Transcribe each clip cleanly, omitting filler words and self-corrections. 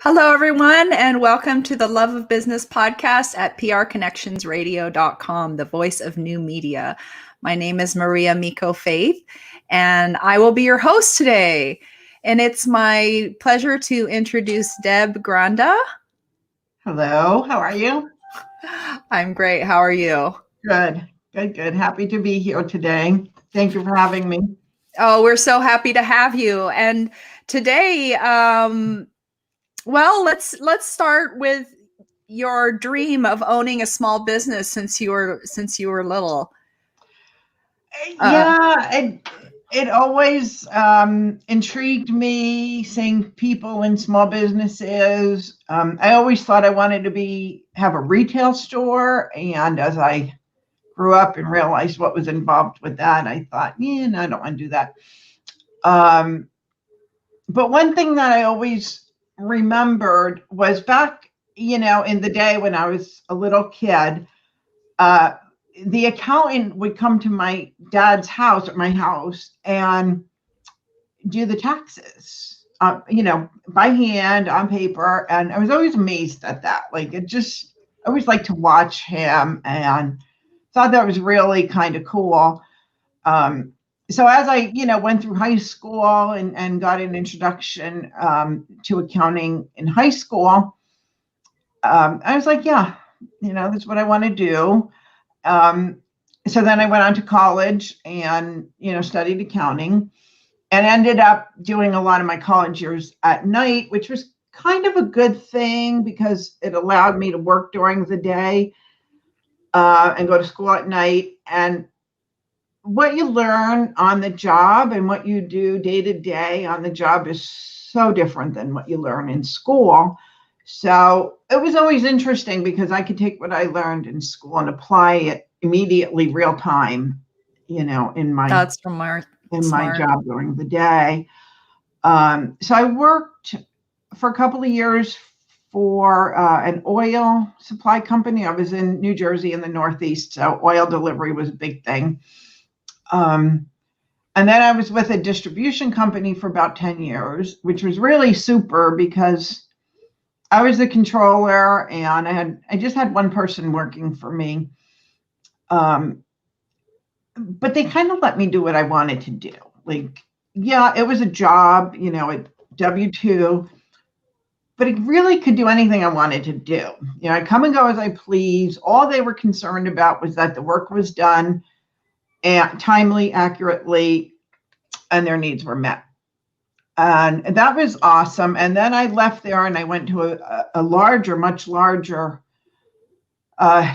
Hello, everyone, and welcome to the Love of Business podcast at prconnectionsradio.com, the voice of new media. My name is Maria Miko Faith, and I will be your host today. And it's my pleasure to introduce Deb Granda. Hello, how are you? I'm great. How are you? Good. Happy to be here today. Thank you for having me. Oh, we're so happy to have you. And today, let's start with your dream of owning a small business since you were little. It always intrigued me seeing people in small businesses. I always thought I wanted to have a retail store, and as I grew up and realized what was involved with that, I thought, no, I don't want to do that. But one thing that I always remembered was back, in the day when I was a little kid, the accountant would come to my dad's house at my house and do the taxes, by hand on paper. And I was always amazed at that. I always liked to watch him and thought that was really kind of cool. So as I, went through high school and got an introduction to accounting in high school, I was like, that's what I want to do. So then I went on to college and, studied accounting and ended up doing a lot of my college years at night, which was kind of a good thing because it allowed me to work during the day and go to school at night. And what you learn on the job and what you do day to day on the job is so different than what you learn in school. So it was always interesting because I could take what I learned in school and apply it immediately, real time, in my job during the day. So I worked for a couple of years for an oil supply company. I was in New Jersey in the Northeast, so oil delivery was a big thing. And then I was with a distribution company for about 10 years, which was really super because I was the controller and I just had one person working for me. But they kind of let me do what I wanted to do. It was a job, at W-2, but it really could do anything I wanted to do. I come and go as I please. All they were concerned about was that the work was done and timely, accurately, and their needs were met. And that was awesome. And then I left there and I went to a much larger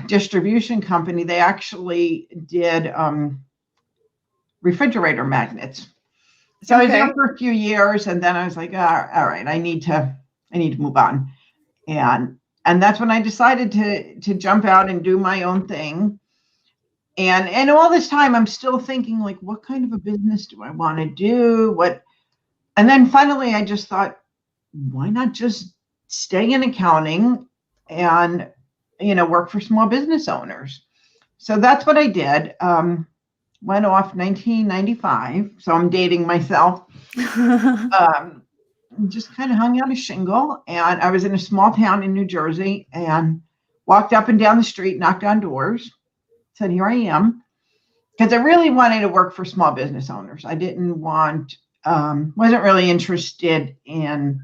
distribution company. They actually did refrigerator magnets. So I was there for a few years, and then I was like, all right, I need to move on. And that's when I decided to jump out and do my own thing. And all this time I'm still thinking, what kind of a business do I want to do? And then finally I just thought, why not just stay in accounting and, work for small business owners? So that's what I did. Went off 1995. So I'm dating myself. Just kind of hung out a shingle. And I was in a small town in New Jersey and walked up and down the street, knocked on doors, said, here I am. Because I really wanted to work for small business owners. I wasn't really interested in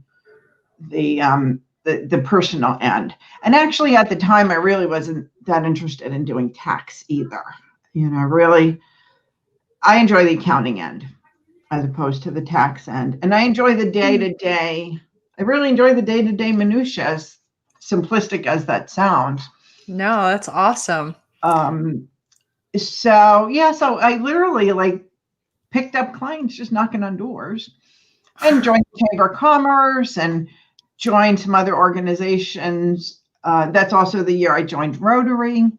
the personal end. And actually at the time, I really wasn't that interested in doing tax either. I enjoy the accounting end as opposed to the tax end. And I enjoy the day-to-day. I really enjoy the day-to-day minutiae, as simplistic as that sounds. No, that's awesome. So I literally picked up clients just knocking on doors and joined the Chamber of Commerce and joined some other organizations. That's also the year I joined Rotary.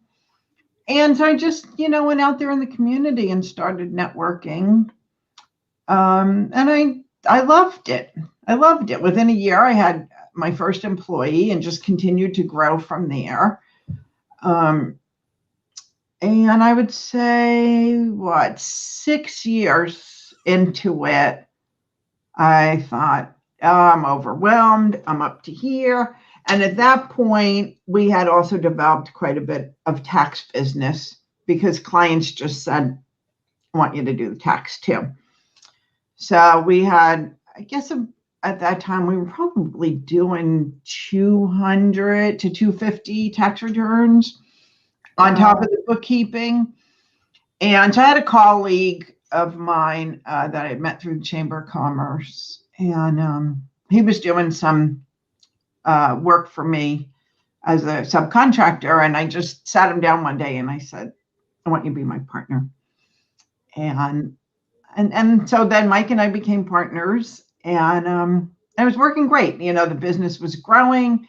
And so I just, went out there in the community and started networking. And I loved it. I loved it. Within a year, I had my first employee and just continued to grow from there. And I would say, 6 years into it, I thought, I'm overwhelmed. I'm up to here. And at that point, we had also developed quite a bit of tax business because clients just said, I want you to do the tax too. So we had, I guess at that time, we were probably doing 200 to 250 tax returns on top of the bookkeeping. And so I had a colleague of mine that I had met through the Chamber of Commerce, and he was doing some work for me as a subcontractor. And I just sat him down one day and I said, I want you to be my partner. And so then Mike and I became partners, and it was working great. You know, the business was growing.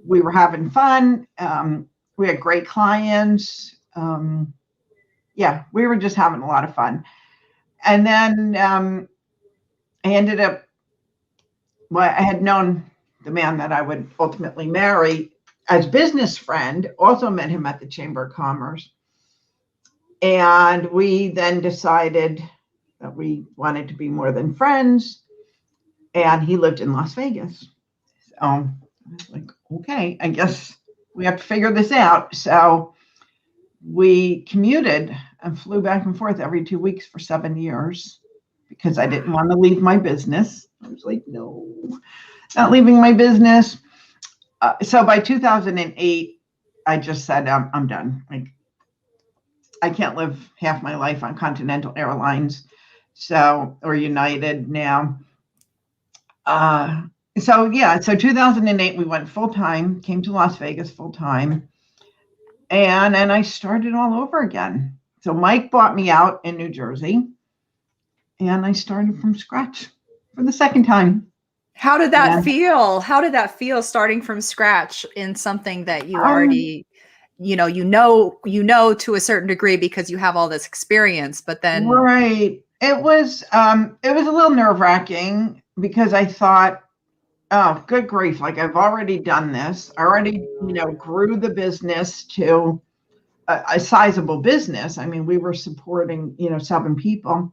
We were having fun. We had great clients. Yeah, we were just having a lot of fun. And then I ended up, well, I had known the man that I would ultimately marry as business friend, also met him at the Chamber of Commerce. And we then decided that we wanted to be more than friends. And he lived in Las Vegas. So I was like, okay, I guess we have to figure this out. So we commuted and flew back and forth every 2 weeks for 7 years because I didn't want to leave my business. I was like, no, not leaving my business. So by 2008, I just said, I'm done. Like, I can't live half my life on Continental Airlines, or United now. So 2008, we went full time, came to Las Vegas full time, and I started all over again. So Mike bought me out in New Jersey, and I started from scratch for the second time. How did that feel? How did that feel starting from scratch in something that you already, you know, to a certain degree because you have all this experience, but then. Right. It was a little nerve-wracking because I thought, oh, good grief, like I've already done this. I already, grew the business to a sizable business. I mean, we were supporting, 7 people.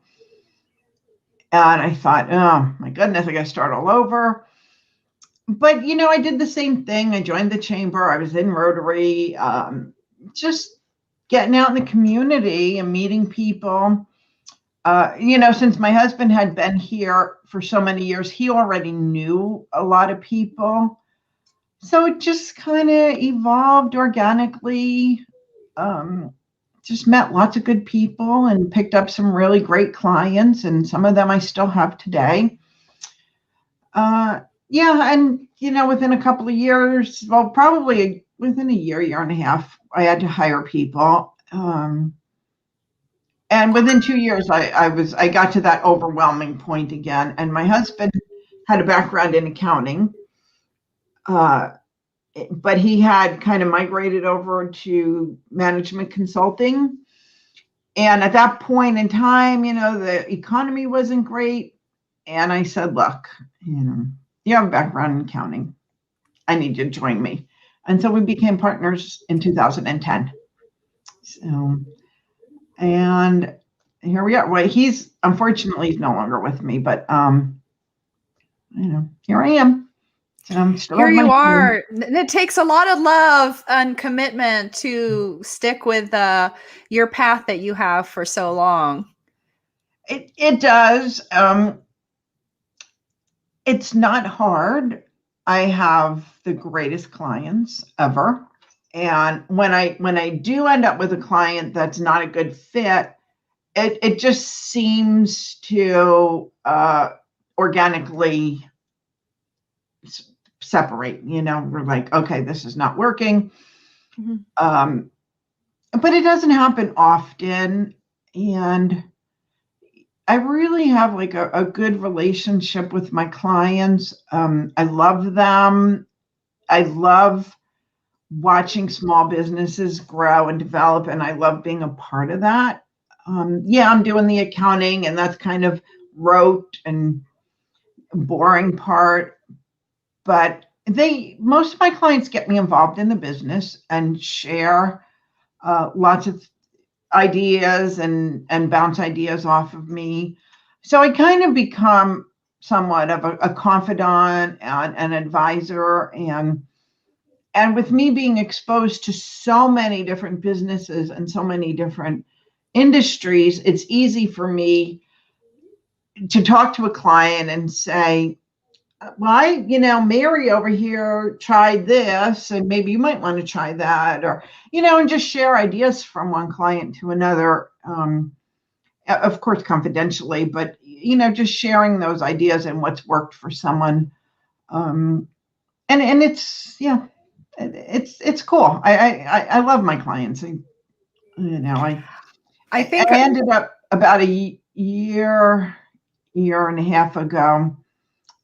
And I thought, oh my goodness, I got to start all over. But, I did the same thing. I joined the chamber. I was in Rotary, just getting out in the community and meeting people. Since my husband had been here for so many years, he already knew a lot of people. So it just kind of evolved organically. Just met lots of good people and picked up some really great clients, and some of them I still have today. And within a couple of years, well, probably within a year and a half, I had to hire people. And within 2 years, I got to that overwhelming point again. And my husband had a background in accounting, but he had kind of migrated over to management consulting. And at that point in time, the economy wasn't great. And I said, look, you have a background in accounting. I need you to join me. And so we became partners in 2010. So, and here we are. Well, he's unfortunately no longer with me, but here I am. Here you are. And it takes a lot of love and commitment to stick with your path that you have for so long. It does. It's not hard. I have the greatest clients ever. And when I do end up with a client that's not a good fit, it just seems to organically separate. We're like, okay, this is not working. Mm-hmm. But it doesn't happen often. And I really have like a good relationship with my clients. I love them. I love watching small businesses grow and develop, and I love being a part of that. I'm doing the accounting, and that's kind of rote and boring part. But most of my clients get me involved in the business and share lots of ideas and bounce ideas off of me. So I kind of become somewhat of a confidant and an advisor. And with me being exposed to so many different businesses and so many different industries, it's easy for me to talk to a client and say, well, Mary over here tried this, and maybe you might want to try that, or, and just share ideas from one client to another, of course, confidentially, but, just sharing those ideas and what's worked for someone. And it's, it's cool. I love my clients. I think I ended up about a year and a half ago,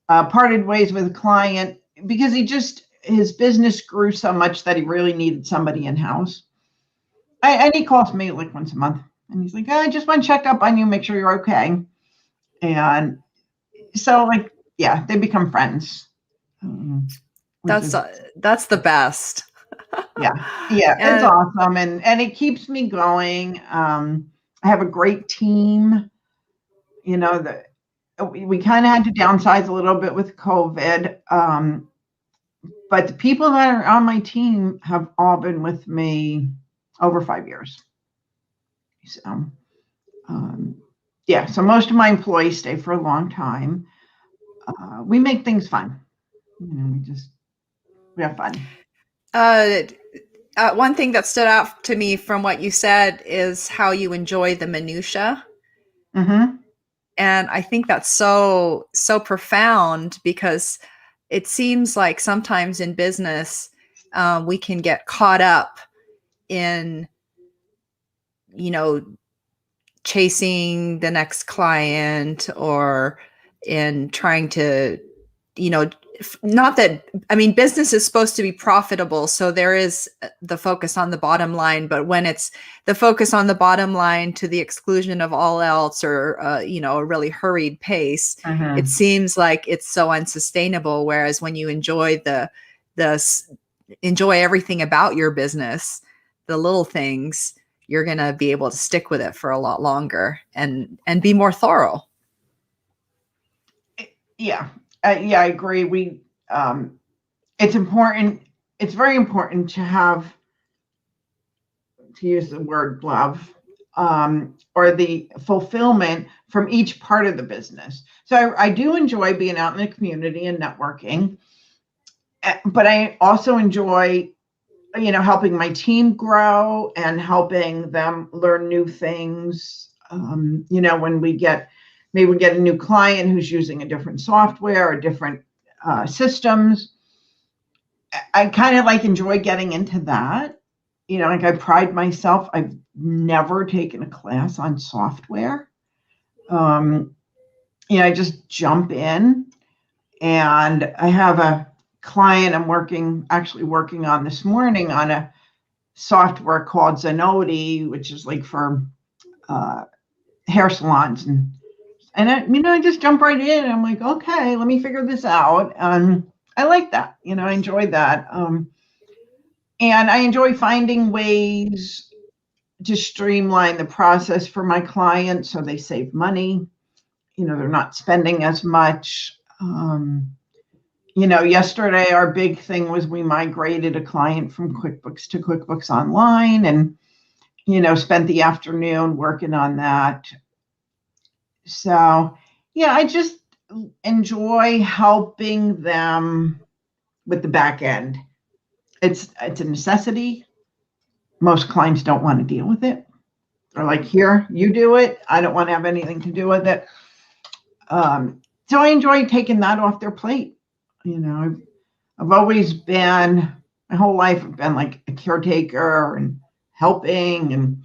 parted ways with a client because his business grew so much that he really needed somebody in-house. And he calls me like once a month, and he's like, I just want to check up on you, make sure you're okay. And so, they become friends. That's the best. Yeah, it's awesome, and it keeps me going. I have a great team. We kind of had to downsize a little bit with COVID, but the people that are on my team have all been with me over 5 years. So, so most of my employees stay for a long time. We make things fun. We have fun. One thing that stood out to me from what you said is how you enjoy the minutia. Mm-hmm. And I think that's so profound, because it seems like sometimes in business, we can get caught up in, chasing the next client, or in trying to, not that, I mean, business is supposed to be profitable. So there is the focus on the bottom line, but when it's the focus on the bottom line to the exclusion of all else, or, a really hurried pace, Mm-hmm. it seems like it's so unsustainable. Whereas when you enjoy enjoy everything about your business, the little things, you're going to be able to stick with it for a lot longer and be more thorough. Yeah. I agree. It's important. It's very important to have, to use the word love, or the fulfillment from each part of the business. So I do enjoy being out in the community and networking, but I also enjoy, helping my team grow and helping them learn new things. When we get a new client who's using a different software or different systems, I kind of enjoy getting into that. I pride myself. I've never taken a class on software. I just jump in, and I have a client I'm actually working on this morning on a software called Zenoti, which is for hair salons, and I just jump right in. I'm like, okay, let me figure this out. I like that. I enjoy that. And I enjoy finding ways to streamline the process for my clients so they save money. They're not spending as much. Yesterday our big thing was we migrated a client from QuickBooks to QuickBooks Online, and, spent the afternoon working on that. So, I just enjoy helping them with the back end. It's a necessity. Most clients don't want to deal with it. They're like, here, you do it. I don't want to have anything to do with it. So I enjoy taking that off their plate. I've always been, my whole life, I've been a caretaker and helping. And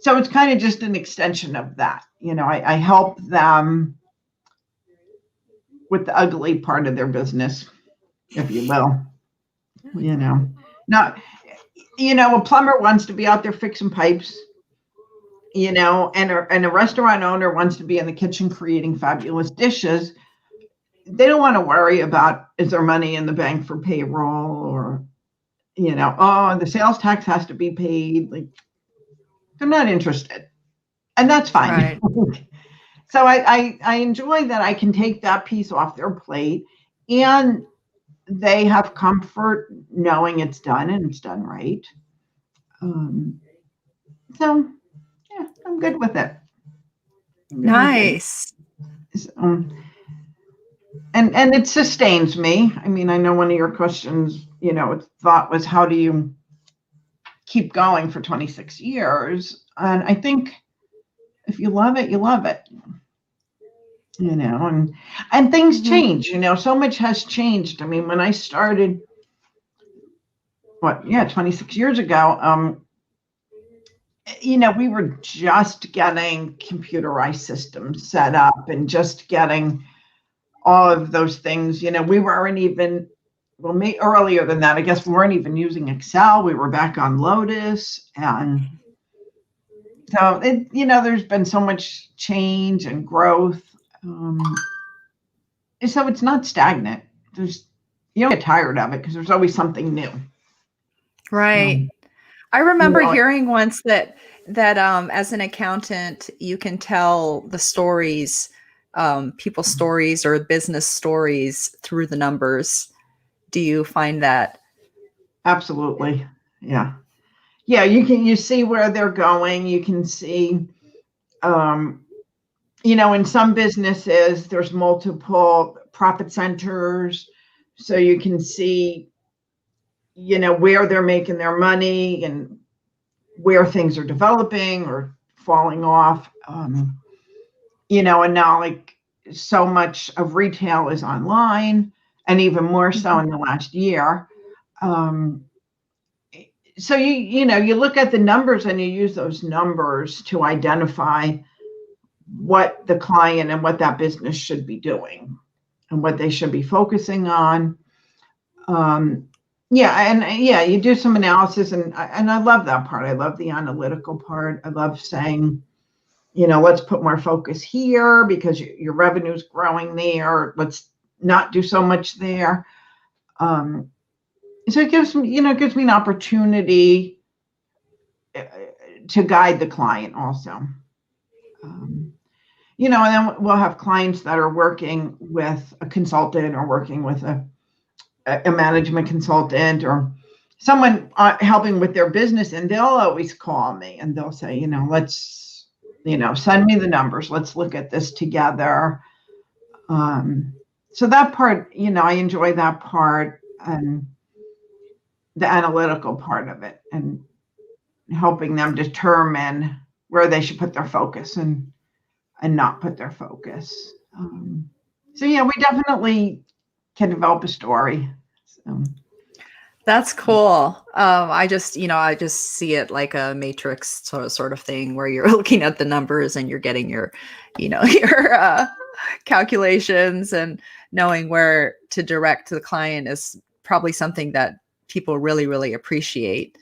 so it's kind of just an extension of that. I help them with the ugly part of their business, if you will. Now, a plumber wants to be out there fixing pipes, and a restaurant owner wants to be in the kitchen creating fabulous dishes. They don't want to worry about, is there money in the bank for payroll, or, the sales tax has to be paid. They're not interested. And that's fine. Right. So I enjoy that I can take that piece off their plate, and they have comfort knowing it's done and it's done right. Um, so yeah, I'm good with it. I'm good with it. Nice. So, and it sustains me. I mean, I know one of your questions, thought was, how do you keep going for 26 years? And I think if you love it, you love it. And things change, so much has changed. I mean, when I started, 26 years ago, we were just getting computerized systems set up and just getting all of those things. We weren't even, earlier than that, I guess we weren't even using Excel. We were back on Lotus. And so, there's been so much change and growth. So it's not stagnant. You don't get tired of it because there's always something new. Right. I remember hearing once that as an accountant, you can tell the stories, people's stories or business stories through the numbers. Do you find that? Absolutely. Yeah. Yeah. You see where they're going. You can see, in some businesses, there's multiple profit centers. So you can see, where they're making their money and where things are developing or falling off. And now, like, so much of retail is online, and even more so in the last year. So you look at the numbers and you use those numbers to identify what the client and what that business should be doing and what they should be focusing on. You do some analysis, and I love that part. I love the analytical part. I love saying, let's put more focus here because your revenue is growing there. Let's not do so much there. So it gives me an opportunity to guide the client also. And then we'll have clients that are working with a consultant or working with a management consultant or someone helping with their business, and they'll always call me and they'll say, let's, send me the numbers. Let's look at this together. So that part, I enjoy that part, and the analytical part of it, and helping them determine where they should put their focus and not put their focus. So yeah, we definitely can develop a story. So. That's cool. I just see it like a matrix sort of thing where you're looking at the numbers and you're getting your, your calculations, and knowing where to direct to the client is probably something that people really, really appreciate,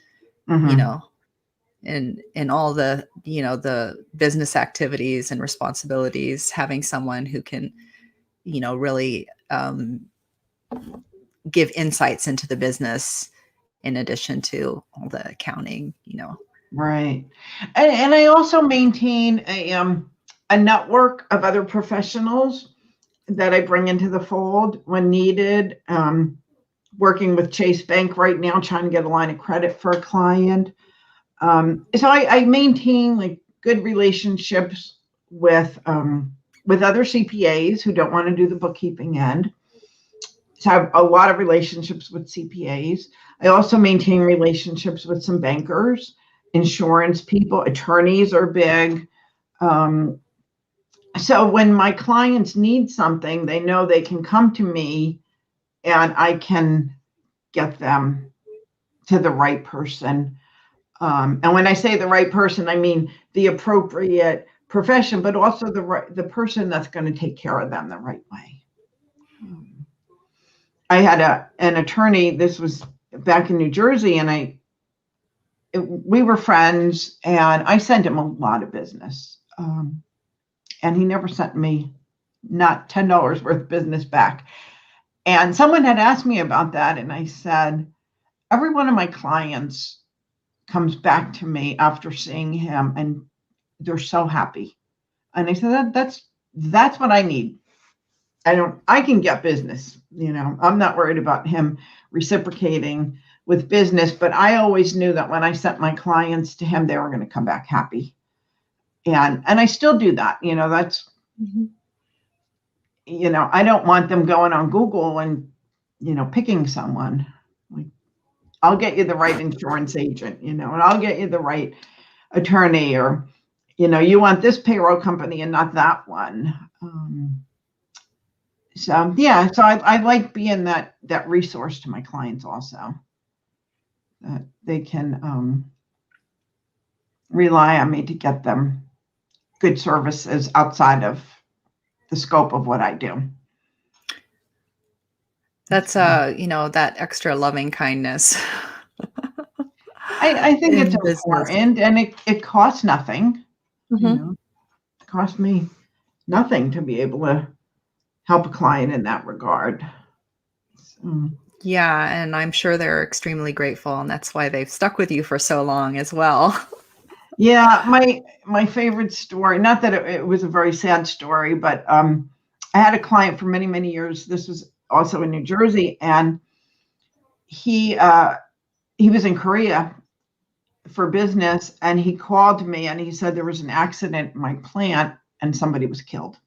in all the, the business activities and responsibilities, having someone who can, really give insights into the business in addition to all the accounting, Right. And I also maintain a network of other professionals that I bring into the fold when needed. Working with Chase Bank right now, trying to get a line of credit for a client. So I maintain like good relationships with other CPAs who don't want to do the bookkeeping end. So I have a lot of relationships with CPAs. I also maintain relationships with some bankers, insurance people, attorneys are big. So when my clients need something, they know they can come to me and I can get them to the right person. And when I say the right person, I mean the appropriate profession, but also the person that's going to take care of them the right way. I had an attorney, this was back in New Jersey, and we were friends, and I sent him a lot of business. And he never sent me not $10 worth of business back. And someone had asked me about that, and I said, every one of my clients comes back to me after seeing him, and they're so happy. And I said, that's that's what I need. I can get business, I'm not worried about him reciprocating with business, but I always knew that when I sent my clients to him, they were going to come back happy. And I still do that. That's, I don't want them going on Google and, picking someone. Like, I'll get you the right insurance agent, and I'll get you the right attorney, or, you want this payroll company and not that one. So I like being that resource to my clients also, that they can rely on me to get them good services outside of the scope of what I do. That's that extra loving kindness. I think it's business. important, and it costs nothing. It costs me nothing to be able to help a client in that regard. So. Yeah, and I'm sure they're extremely grateful, and that's why they've stuck with you for so long as well. Yeah, my favorite story, not that it was a very sad story, but I had a client for many, many years. This was also in New Jersey, and he was in Korea for business, and he called me and he said there was an accident in my plant and somebody was killed.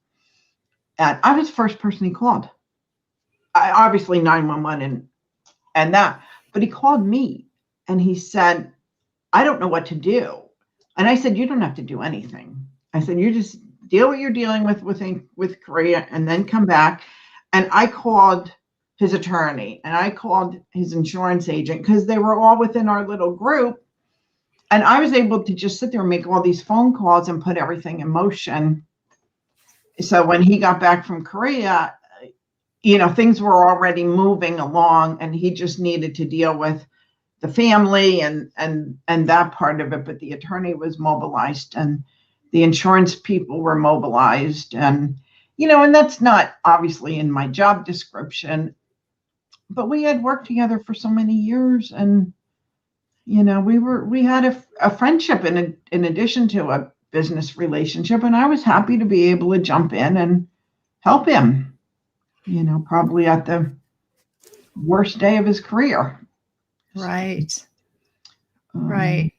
And I was the first person he called. Obviously 911 and that, but he called me and he said, I don't know what to do. And I said, you don't have to do anything. I said, you just deal what you're dealing with Korea and then come back. And I called his attorney and I called his insurance agent, because they were all within our little group. And I was able to just sit there and make all these phone calls and put everything in motion. So when he got back from Korea, things were already moving along, and he just needed to deal with the family and that part of it. But the attorney was mobilized and the insurance people were mobilized, and and that's not obviously in my job description, but we had worked together for so many years, and we had a friendship in addition to a business relationship, and I was happy to be able to jump in and help him, probably at the worst day of his career. Right. Right.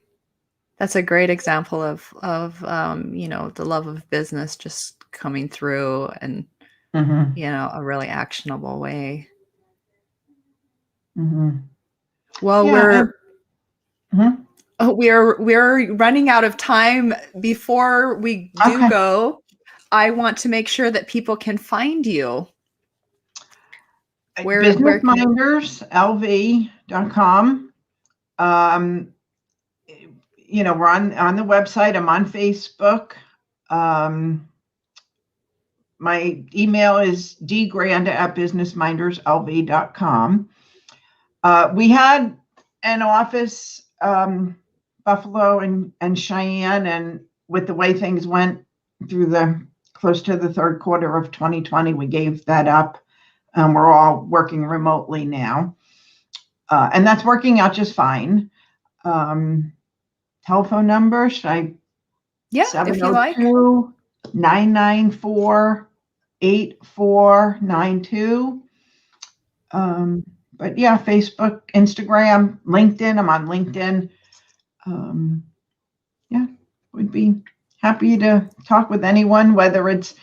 That's a great example of the love of business just coming through, and a really actionable way. Well, Yeah, we're running out of time. Before we do go, I want to make sure that people can find you. businessminderslv.com. We're on the website. I'm on Facebook. My email is dgranda@businessminderslv.com. We had an office, Buffalo and Cheyenne, and with the way things went through close to the third quarter of 2020, we gave that up. We're all working remotely now. And that's working out just fine. Telephone number, should I? Yeah, if you like. 702-994-8492. But yeah, Facebook, Instagram, LinkedIn. I'm on LinkedIn. Would be happy to talk with anyone, whether it's,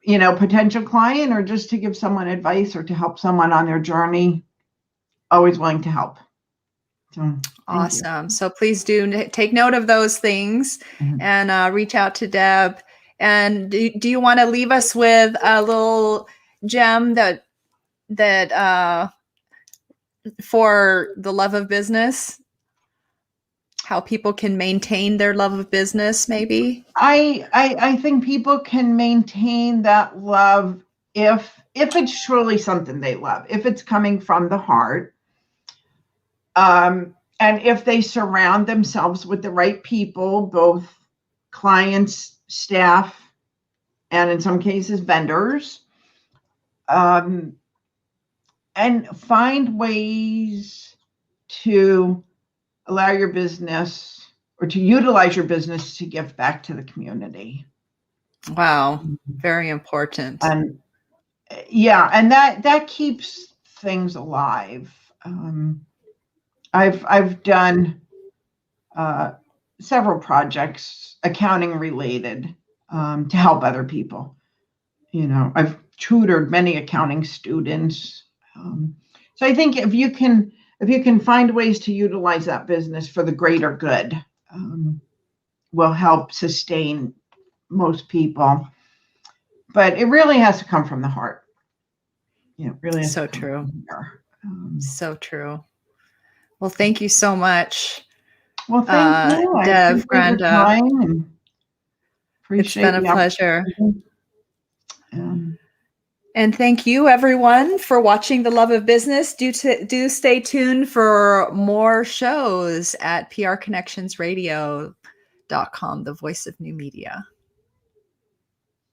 potential client or just to give someone advice or to help someone on their journey. Always willing to help. So, awesome. So please do take note of those things and reach out to Deb. And do you want to leave us with a little gem that for the love of business, how people can maintain their love of business? Maybe I think people can maintain that love if it's truly something they love, if it's coming from the heart, and if they surround themselves with the right people, both clients, staff, and in some cases vendors, and find ways to allow your business or to utilize your business to give back to the community. Wow. Very important. And yeah, and that keeps things alive. I've done several projects, accounting related, to help other people. I've tutored many accounting students. So I think if you can find ways to utilize that business for the greater good, will help sustain most people. But it really has to come from the heart. It really has So to come true. from there. So true. Well, thank you so much. Well, thank you. I Dev, appreciate your Granda. time and It's appreciate been a the pleasure. opportunity. And thank you, everyone, for watching The Love of Business. Do stay tuned for more shows at prconnectionsradio.com, the voice of new media.